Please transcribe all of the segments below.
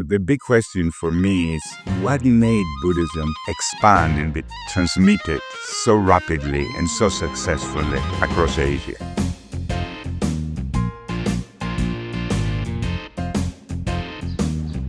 the big question for me is what made Buddhism expand and be transmitted so rapidly and so successfully across Asia?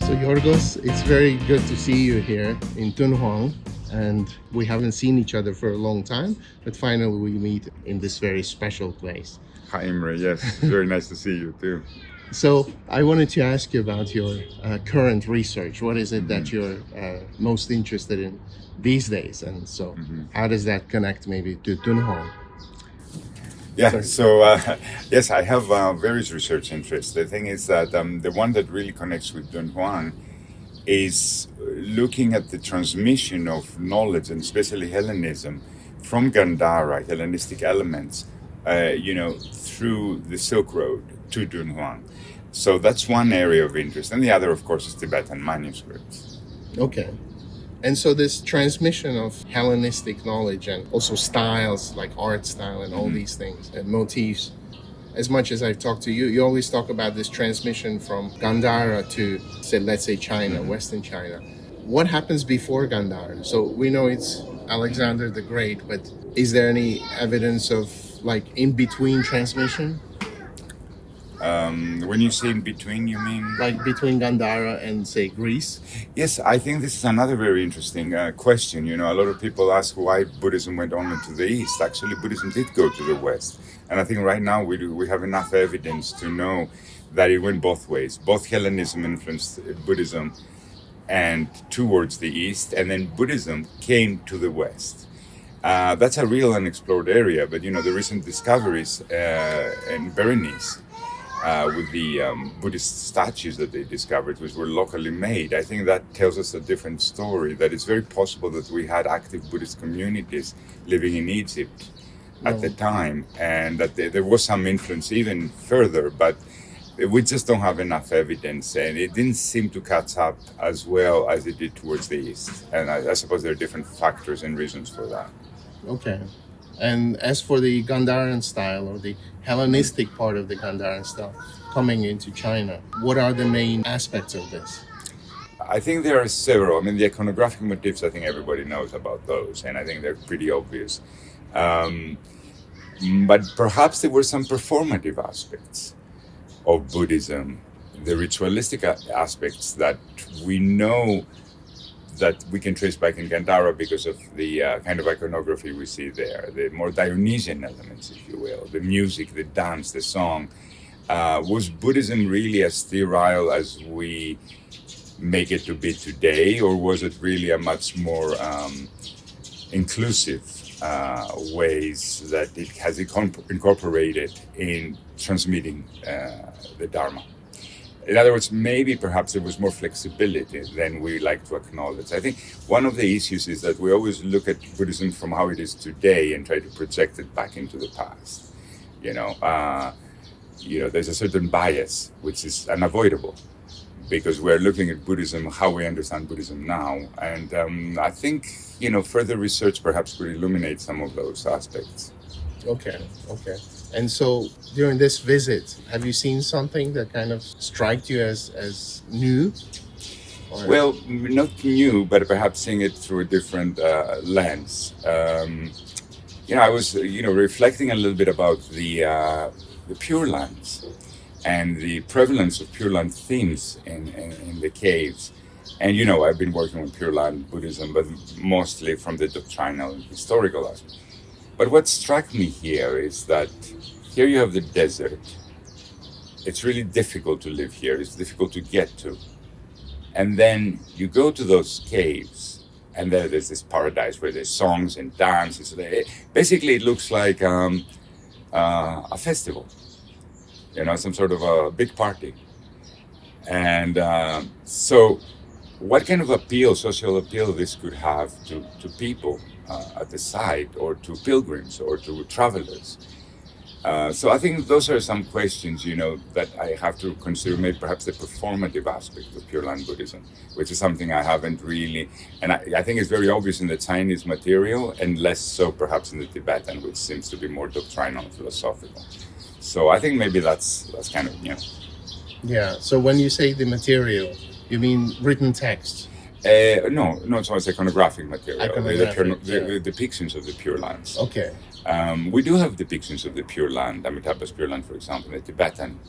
So Georgios, it's very good to see you here in Dunhuang, and we haven't seen each other for a long time, but finally we meet in this very special place. Hi Imre, yes, very nice to see you too. So I wanted to ask you about your current research. What is it that you're most interested in these days? And so how does that connect maybe to Dunhuang? Yeah, so yes, I have various research interests. The thing is that the one that really connects with Dunhuang is looking at the transmission of knowledge, and especially Hellenism, from Gandhara, Hellenistic elements, through the Silk Road to Dunhuang. So that's one area of interest. And the other, of course, is Tibetan manuscripts. Okay. And so this transmission of Hellenistic knowledge and also styles like art style and all these things and motifs, as much as I've talked to you, you always talk about this transmission from Gandhara to, say, let's say China, Western China. What happens before Gandhara? So we know it's Alexander the Great, but is there any evidence of like in between transmission? When you say in between, you mean? Like between Gandhara and, say, Greece? Yes, I think this is another very interesting question. A lot of people ask why Buddhism went only to the East. Actually, Buddhism did go to the West. And I think right now we have enough evidence to know that it went both ways. Both Hellenism influenced Buddhism and towards the East, and then Buddhism came to the West. That's a real unexplored area, but the recent discoveries in Berenice, with the Buddhist statues that they discovered, which were locally made, I think that tells us a different story, that it's very possible that we had active Buddhist communities living in Egypt at the time, and that there was some influence even further, but we just don't have enough evidence, and it didn't seem to catch up as well as it did towards the East. And I suppose there are different factors and reasons for that. Okay. And as for the Gandharan style or the Hellenistic part of the Gandharan style coming into China, what are the main aspects of this? I think there are several. I mean, the iconographic motifs, I think everybody knows about those, and I think they're pretty obvious. But perhaps there were some performative aspects of Buddhism, the ritualistic aspects that we know that we can trace back in Gandhara because of the kind of iconography we see there, the more Dionysian elements, if you will, the music, the dance, the song. Was Buddhism really as sterile as we make it to be today, or was it really a much more inclusive ways that it has incorporated in transmitting the Dharma? In other words, maybe perhaps there was more flexibility than we like to acknowledge. I think one of the issues is that we always look at Buddhism from how it is today and try to project it back into the past. There's a certain bias which is unavoidable because we're looking at Buddhism, how we understand Buddhism now. And I think, further research perhaps would illuminate some of those aspects. Okay. And so during this visit, have you seen something that kind of struck you as new? Or? Well, not new, but perhaps seeing it through a different lens. I was, reflecting a little bit about the Pure Lands and the prevalence of Pure Land themes in the caves. And, I've been working with Pure Land Buddhism, but mostly from the doctrinal and historical aspect. But what struck me here is that here you have the desert. It's really difficult to live here. It's difficult to get to. And then you go to those caves, and there's this paradise where there's songs and dances. Basically, it looks like a festival, some sort of a big party. And so what kind of social appeal this could have to people at the site, or to pilgrims, or to travelers? So I think those are some questions, that I have to consider, maybe perhaps the performative aspect of Pure Land Buddhism, which is something I haven't really, and I think it's very obvious in the Chinese material, and less so perhaps in the Tibetan, which seems to be more doctrinal and philosophical. So I think maybe that's kind of, Yeah, so when you say the material, You mean written text? No, not so much iconographic material. Iconographic, The depictions of the Pure Lands. Okay. We do have depictions of the Pure Land, Amitabha's Pure Land, for example, in the Tibetan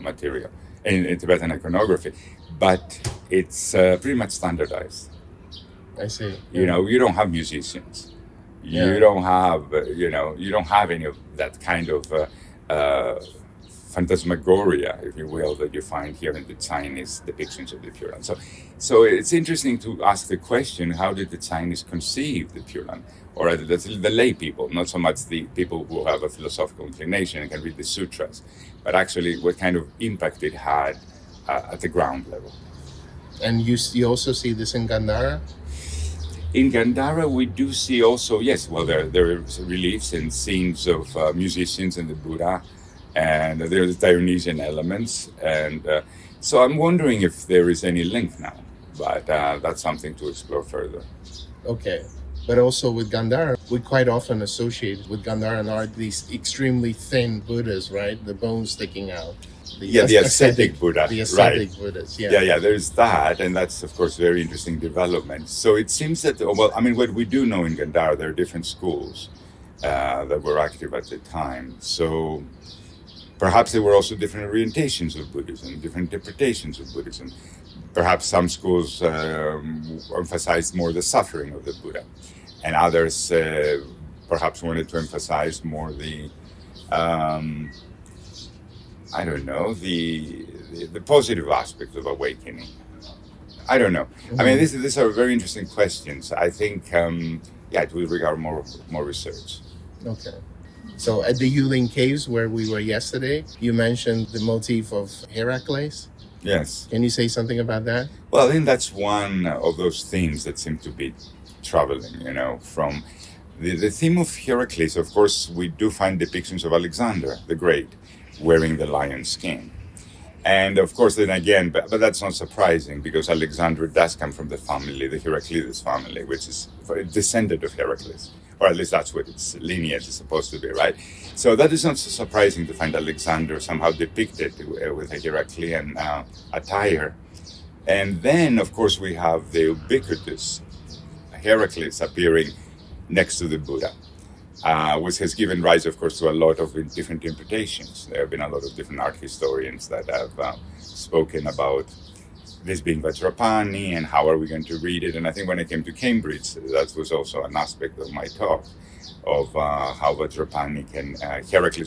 material, in Tibetan iconography, but it's pretty much standardized. I see. You know, you don't have musicians. Yeah. You don't have, you don't have any of that kind of phantasmagoria, if you will, that you find here in the Chinese depictions of the Pure Land. So it's interesting to ask the question: how did the Chinese conceive the Pure Land, or the lay people, not so much the people who have a philosophical inclination and can read the sutras, but actually what kind of impact it had at the ground level. And you also see this in Gandhara? In Gandhara, we do see also, yes, well, there are reliefs and scenes of musicians and the Buddha, and there's Dionysian elements. And so I'm wondering if there is any link now, but that's something to explore further. Okay. But also with Gandhara, we quite often associate with Gandharan art these extremely thin Buddhas, right? The bones sticking out. The ascetic Buddha. The ascetic right. Buddhas, yeah. Yeah, there's that, and that's, of course, very interesting development. So it seems that, well, I mean, what we do know in Gandhara, there are different schools that were active at the time. So perhaps there were also different orientations of Buddhism, different interpretations of Buddhism. Perhaps some schools emphasized more the suffering of the Buddha, and others perhaps wanted to emphasize more the I don't know, the positive aspect of awakening. I don't know. I mean, these are very interesting questions. I think, it will require more research. Okay. So at the Yulin Caves where we were yesterday, you mentioned the motif of Heracles. Yes. Can you say something about that? Well, I think that's one of those themes that seem to be traveling, from the theme of Heracles. Of course, we do find depictions of Alexander the Great wearing the lion skin. And of course, then again, but that's not surprising because Alexander does come from the Heraclides family, which is a descendant of Heracles, or at least that's what its lineage is supposed to be, right? So that is not so surprising to find Alexander somehow depicted with a Heraclean attire. And then, of course, we have the ubiquitous Heracles appearing next to the Buddha. Which has given rise, of course, to a lot of different interpretations. There have been a lot of different art historians that have spoken about this being Vajrapani and how are we going to read it. And I think when I came to Cambridge, that was also an aspect of my talk of how Heracles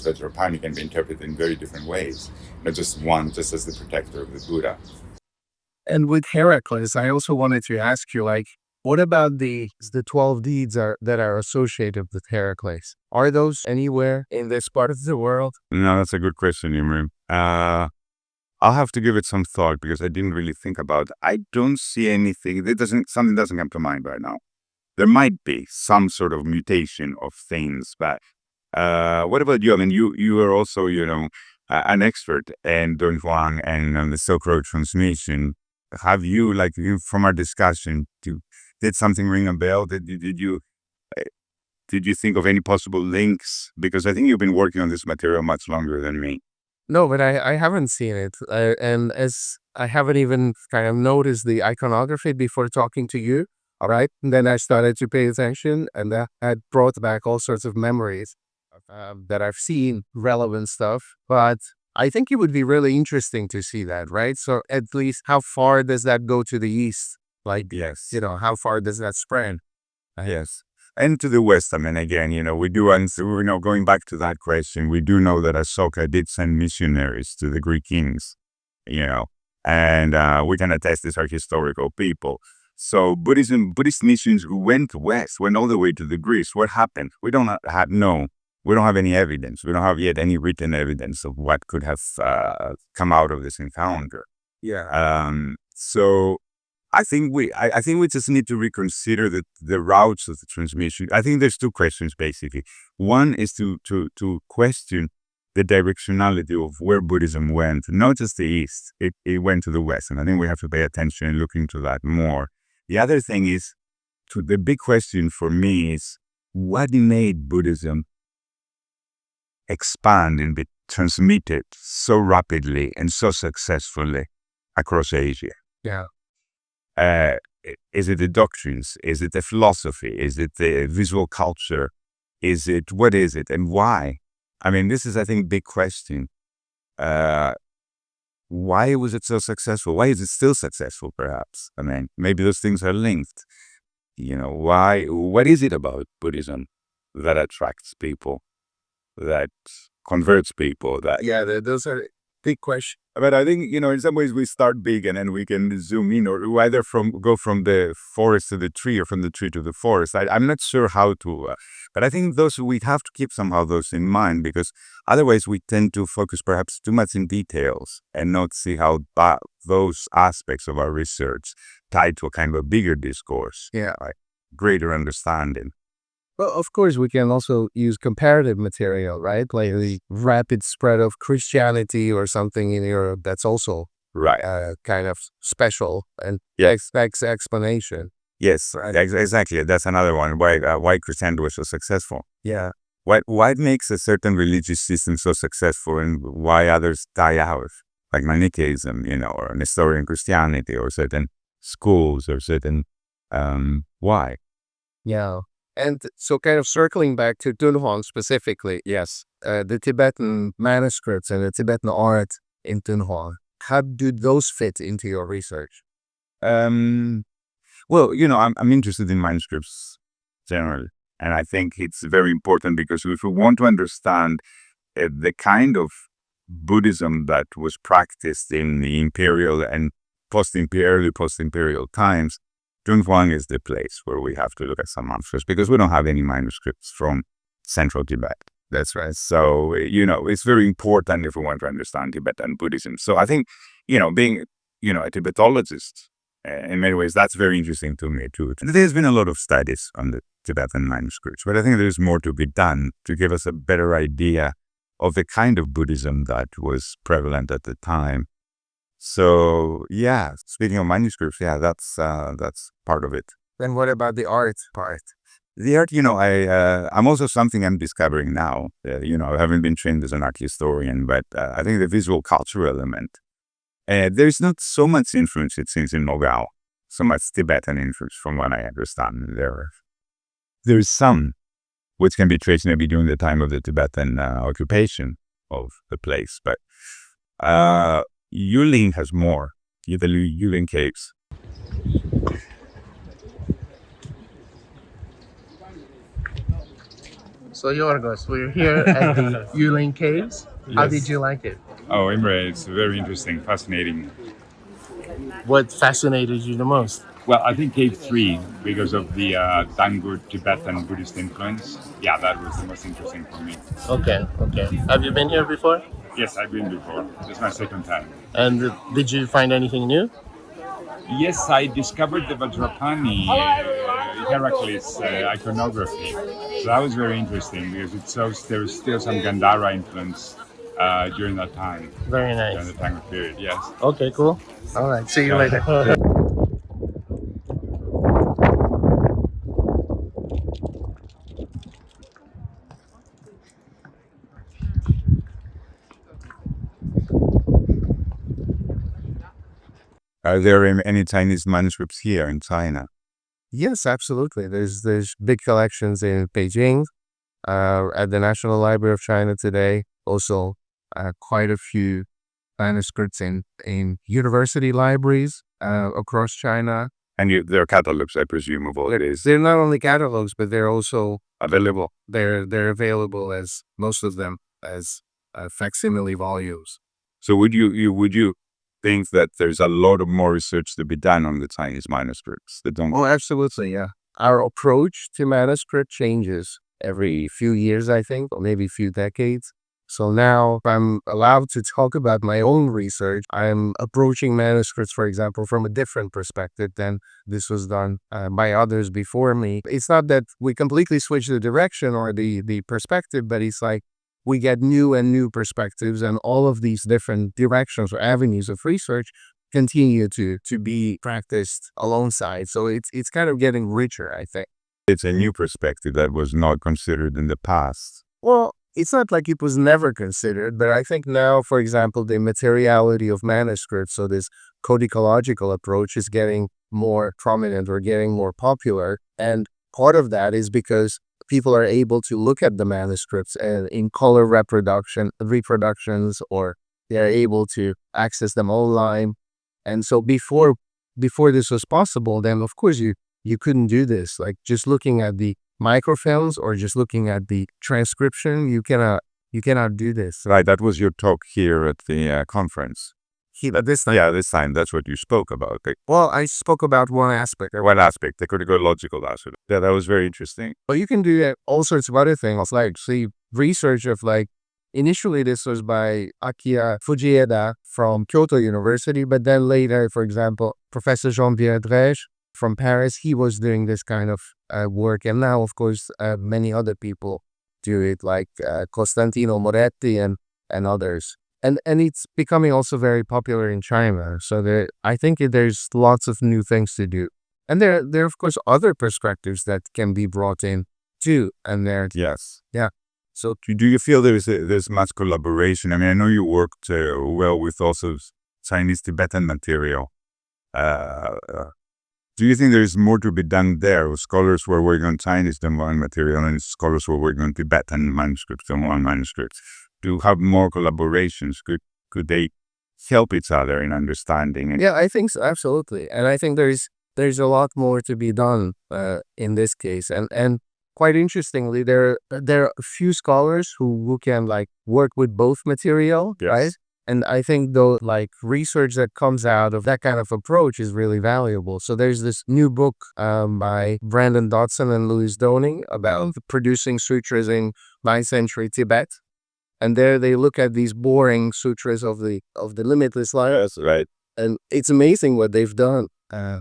Vajrapani can be interpreted in very different ways, not just one, just as the protector of the Buddha. And with Heracles, I also wanted to ask you, what about the 12 deeds that are associated with Heracles? Are those anywhere in this part of the world? No, that's a good question, Imran. I'll have to give it some thought because I didn't really think about it. I don't see anything. Something doesn't come to mind right now. There might be some sort of mutation of things, but what about you? I mean, you are also, an expert in Dunhuang and the Silk Road transmission. Have you, from our discussion, did something ring a bell? Did you think of any possible links? Because I think you've been working on this material much longer than me. No, but I haven't seen it. And as I haven't even kind of noticed the iconography before talking to you, all right? And then I started to pay attention, and that had brought back all sorts of memories that I've seen relevant stuff. But I think it would be really interesting to see that, right? So at least how far does that go to the east? Yes. How far does that spread? Yes. And to the west, I mean, again, we do answer, going back to that question, we do know that Ashoka did send missionaries to the Greek kings, and we can attest these are historical people. So Buddhist missions went west, went all the way to the Greece. What happened? We don't have any evidence. We don't have yet any written evidence of what could have come out of this encounter. Yeah. So I think we just need to reconsider the routes of the transmission. I think there's two questions basically. One is to question the directionality of where Buddhism went, not just the east. It went to the west, and I think we have to pay attention and look into that more. The other thing is, the big question for me is, what made Buddhism expand and be transmitted so rapidly and so successfully across Asia? Yeah. Is it the doctrines? Is it the philosophy? Is it the visual culture? What is it and why? I mean, this is, I think, big question. Why was it so successful? Why is it still successful, perhaps? I mean, maybe those things are linked. What is it about Buddhism that attracts people, that converts people? Those are big questions. But I think, in some ways we start big and then we can zoom in, or either go from the forest to the tree or from the tree to the forest. I'm not sure how to, but I think we have to keep somehow those in mind, because otherwise we tend to focus perhaps too much in details and not see how those aspects of our research tie to a kind of a bigger discourse. Yeah. Like greater understanding. Well, of course, we can also use comparative material, right? Like the rapid spread of Christianity or something in Europe that's also Right. kind of special and explanation. Yes, exactly. That's another one. Why Christianity was so successful. Yeah. What makes a certain religious system so successful and why others die out? Like Manichaeism, or Nestorian Christianity, or certain schools, or certain, why? Yeah. And so kind of circling back to Dunhuang specifically, Yes. the Tibetan manuscripts and the Tibetan art in Dunhuang, how do those fit into your research? Well, I'm interested in manuscripts generally, and I think it's very important because if we want to understand the kind of Buddhism that was practiced in the imperial and early post-imperial times, Dunhuang is the place where we have to look at some manuscripts, because we don't have any manuscripts from central Tibet. That's right. So, it's very important if we want to understand Tibetan Buddhism. So I think, being, a Tibetologist, in many ways, that's very interesting to me too. There's been a lot of studies on the Tibetan manuscripts, but I think there's more to be done to give us a better idea of the kind of Buddhism that was prevalent at the time. So, yeah, speaking of manuscripts, that's part of it. Then what about the art part? The art, I'm also something I'm discovering now. I haven't been trained as an art historian, but I think the visual cultural element. There's not so much influence, it seems, in Nogao, so much Tibetan influence from what I understand. There's some, which can be traced maybe during the time of the Tibetan occupation of the place, but Yulin has more, the Yulin Caves. So Yorgos, we're here at the Yulin Caves. How Yes. did you like it? Oh, Imre, it's very interesting, fascinating. What fascinated you the most? Well, I think Cave 3, because of the Dangur Tibetan Buddhist influence. Yeah, that was the most interesting for me. Okay. Have you been here before? Yes, I've been before. It's my second time. And did you find anything new? Yes, I discovered the Vajrapani Heracles iconography. So that was very interesting because it shows there was still some Gandhara influence during that time. Very During nice. the time period, yes. Okay, cool. All right. See you later. Are there any Chinese manuscripts here in China? Yes, absolutely. There's big collections in Beijing, at the National Library of China today. Also, quite a few manuscripts in university libraries across China. And there are catalogs, I presume, of all it is. They're not only catalogs, but they're also Available. They're available, as most of them, as facsimile volumes. So would you think that there's a lot of more research to be done on the Chinese manuscripts that don't? Oh, absolutely, yeah. Our approach to manuscript changes every few years, I think, or maybe a few decades. So now, if I'm allowed to talk about my own research, I'm approaching manuscripts, for example, from a different perspective than this was done by others before me. It's not that we completely switch the direction or the perspective, but it's like we get new and new perspectives, and all of these different directions or avenues of research continue to be practiced alongside. So it's kind of getting richer, I think. It's a new perspective that was not considered in the past. Well, it's not like it was never considered, but I think now, for example, the materiality of manuscripts, so this codicological approach is getting more prominent or getting more popular. And part of that is because people are able to look at the manuscripts and in color reproductions, or they're able to access them online. And so before this was possible, then of course you couldn't do this. Like just looking at the microfilms or just looking at the transcription, you cannot do this. Right, that was your talk here at the conference. This time. Yeah, this time, that's what you spoke about. Well, I spoke about one aspect. One aspect, the codicological aspect. Yeah, that was very interesting. But you can do all sorts of other things, like research of initially this was by Akiya Fujieda from Kyoto University, but then later, for example, Professor Jean-Pierre Drèche from Paris, he was doing this kind of work. And now, of course, many other people do it, like Costantino Moretti and others. And it's becoming also very popular in China. So I think there's lots of new things to do. And there are, of course, other perspectives that can be brought in too. And Yes. Yeah. So do you feel there's much collaboration? I mean, I know you worked well with also Chinese Tibetan material. Do you think there's more to be done there? Scholars who are working on Chinese Dunhuang material and scholars who are working on Tibetan manuscripts, Dunhuang manuscripts, to have more collaborations? Could they help each other in understanding? Yeah, I think so, absolutely. And I think there's a lot more to be done in this case. And quite interestingly, there are a few scholars who can work with both material, yes. Right? And I think though research that comes out of that kind of approach is really valuable. So there's this new book by Brandon Dodson and Louis Doning about producing sutras in 9th century Tibet. And there they look at these boring sutras of the limitless life. Yes, right. And it's amazing what they've done.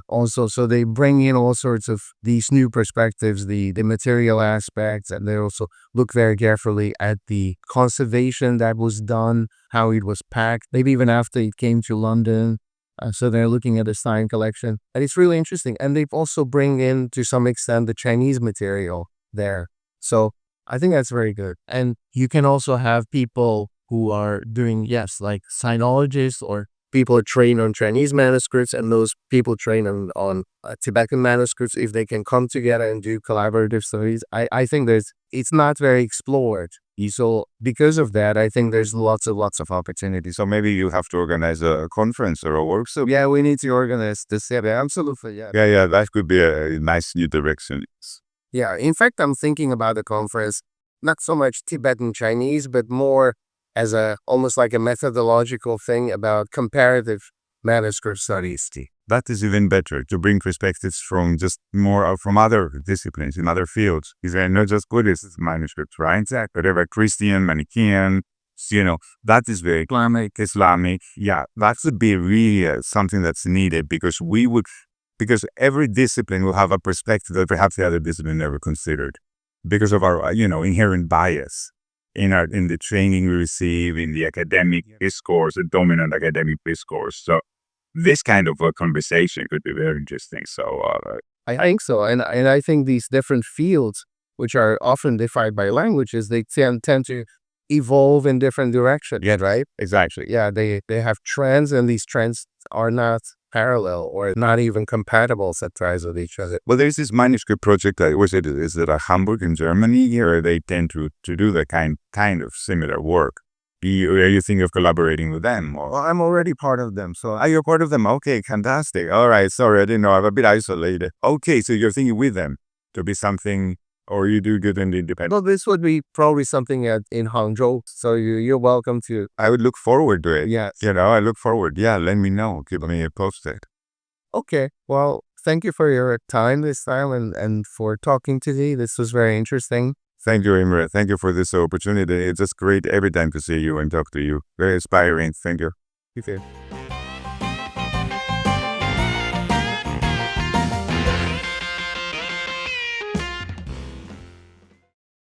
Also, so they bring in all sorts of these new perspectives, the material aspects, and they also look very carefully at the conservation that was done, how it was packed, maybe even after it came to London. So they're looking at the Stein collection, and it's really interesting. And they've also bring in, to some extent, the Chinese material there. So I think that's very good. And you can also have people who are doing, sinologists, or people are trained on Chinese manuscripts, and those people trained on Tibetan manuscripts, if they can come together and do collaborative studies. I think it's not very explored. So because of that, I think there's lots of opportunities. So maybe you have to organize a conference or a workshop. Yeah, we need to organize this. Yeah, absolutely. Yeah. Yeah, that could be a nice new direction. Yeah, in fact, I'm thinking about a conference, not so much Tibetan Chinese, but more as almost like a methodological thing about comparative manuscript studies. That is even better, to bring perspectives from from other disciplines in other fields. These are not just Buddhist manuscripts, right? Exactly. Whatever, Christian, Manichaean, that is very Islamic. Yeah, that would be really something that's needed, because every discipline will have a perspective that perhaps the other discipline never considered, because of our, inherent bias in the training we receive, in the academic discourse, the dominant academic discourse. So this kind of a conversation could be very interesting. So I think so. And I think these different fields, which are often defined by languages, they tend to evolve in different directions. Yeah, right? Exactly. Yeah, they have trends, and these trends are not parallel or not even compatible sometimes with each other. Well, there's this manuscript project, is it at Hamburg in Germany, or they tend to do the kind of similar work? Are you thinking of collaborating with them? Or? Well, I'm already part of them. So you're part of them? Okay, fantastic. All right, sorry, I didn't know. I'm a bit isolated. Okay, so you're thinking with them to be something, or you do good in the independent? Well, this would be probably something in Hangzhou. So you're welcome to. I would look forward to it. Yes. I look forward. Yeah, let me know. Keep me posted. Okay. Well, thank you for your time this time and for talking today. This was very interesting. Thank you, Imre. Thank you for this opportunity. It's just great every time to see you and talk to you. Very inspiring. Thank you. You too.